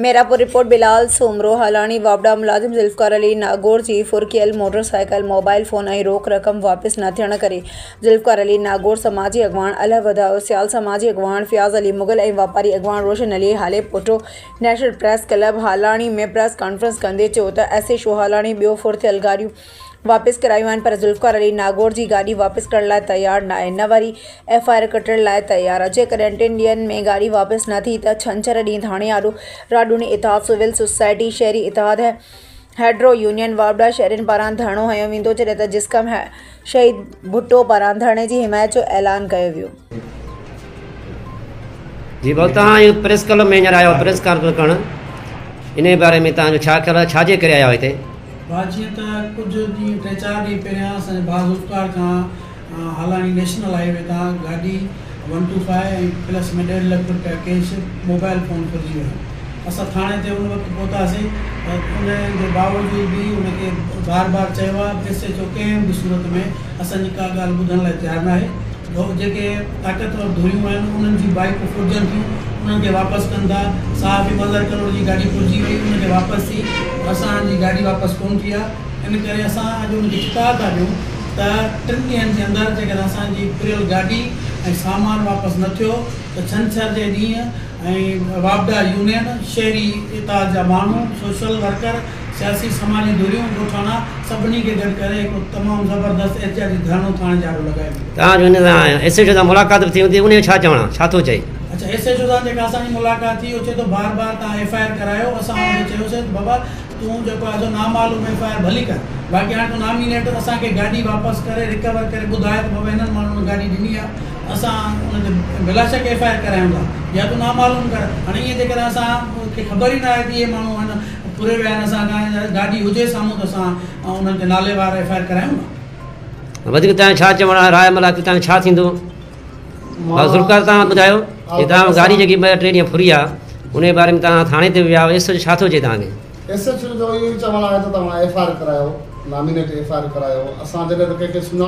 Merapur report Bilal Soomro हलानी वापडा मुलाजिम ज़ुल्फ़िकार अली नागौर जी फुरकियल motorcycle mobile phone ऐं रोक रक़म वापस न थियण करे ज़ुल्फ़िकार अली नागौर समाजी अगवान अल वधाओ सियाल समाजी अगवान फ़ियाज़ अली मुग़ल ऐं वापारी अगवान रोशन अली हाले पोटो नेशनल प्रेस क्लब हालाणी में प्रेस कॉन्फ्रेंस कंदे चयो त एसएचओ हालाणी ॿियो फुरथियल गाड़ियूं वापस करायूं आहिनि पर ज़ुल्फ़िकार अली नागौर जी गाड़ी वापस करण लाइ तैयार न आहे न वरी एफआईआर कटण लाइ तैयार आहे। जेकॾहिं 3 ॾींहंनि में गाड़ी वापस न थी त छंछर ॾींहुं थाणे आॾो राडूनी इतिहाद सिविल सोसाइटी शहरी इतिहाद हेड्रो यूनियन वापडा शहरनि पारां धरणो हयो वेंदो जॾहिं त जिस्कम शहीद भुट्टो पारां धरणे जी हिमायत जो ऐलान कयो वियो। जी भाउ तव्हां प्रेस क्लब में हींअर आयो प्रेस कॉन्फ्रेंस करण इन बारे में तव्हांजो छा ख़्यालु आहे, छाजे करे आया आहियो हिते? जीअं त कुझु ॾींहं 3-4 ॾींहं पहिरियां असांजे भाउ ज़ुल्फ़िकार खां हालाणी नेशनल हाईवे तां गाॾी 125 ऐं प्लस में 1.5 लख रुपया कैश मोबाइल फ़ोन घुरिजी वियो। असां थाणे ते उन वक़्तु पहुतासीं त उनजे बावजूद बि उनखे बार बार चयो आहे एसएचओ कंहिं बि सूरत में असांजी का ॻाल्हि ॿुधण लाइ तयारु न आहे। जेके ताक़तवर धुरियूं आहिनि उन्हनि जी बाइकूं फुटजनि थियूं उन्हनि खे वापसि कनि था। साहिब 1000 करोड़ जी गाॾी घुरिजी वई उनखे वापसि थी असांजी गाॾी वापसि कोन थी आहे। इन करे असां अॼु उनखे चितार था ॾियूं त 3 ॾींहंनि जे अंदरि जेकॾहिं असांजी पुरियल गाॾी ऐं सामान वापसि न थियो त छंछर जे ॾींहुं ऐं वापडा यूनियन शहरी इतिहाद जा माण्हू सोशल वर्कर सियासी समाजी धुरियूं ॻोठाणा सभिनी खे गॾु करे हिकु तमामु ज़बरदस्त एहतियाती धरणो थाणे जाड़ो लॻायो। तव्हांजो हिन सां एसएचओ सां मुलाक़ात थी हूंदी उन जो छा चवणु छा थो चए? अच्छा एसएचओ सां जेका असांजी मुलाक़ात थी उहो चए थो बार बार तव्हां एफआईआर करायो। असां हुनखे चयोसीं बाबा तूं जेको आहे नामालूम एफआईआर भली कर बाक़ी हाणे तूं नॉमिनेट असांखे गाॾी वापसि करे रिकवर करे ॿुधाए त बाबा हिननि माण्हुनि गाॾी ॾिनी आहे असां हुनते बिला शक एफआईआर करायूं था या तूं नामालूम कर। हाणे ईअं जेकॾहिं असांखे ख़बर ई न आहे कि इहे माण्हू आहिनि पूरे विया आहिनि असां गाॾी हुजे साम्हूं त असां उन्हनि ते नाले वार एफआईआर करायूं न। वधीक तव्हां छा चवणु आहे राय मला की तव्हां छा थींदो? ज़ुल्फ़िकार तव्हां ॿुधायो कि तव्हां गाॾी जेकी 2-3 ॾींहं फुरी आहे उन बारे में तव्हां थाणे ते विया एसएचओ छा थो चए तव्हांखे? एसएचओ जो इहो चवणु आहे त तव्हां एफआईआर करायो नॉमिनेट एफआईआर करायो। असां जॾहिं त कंहिंखे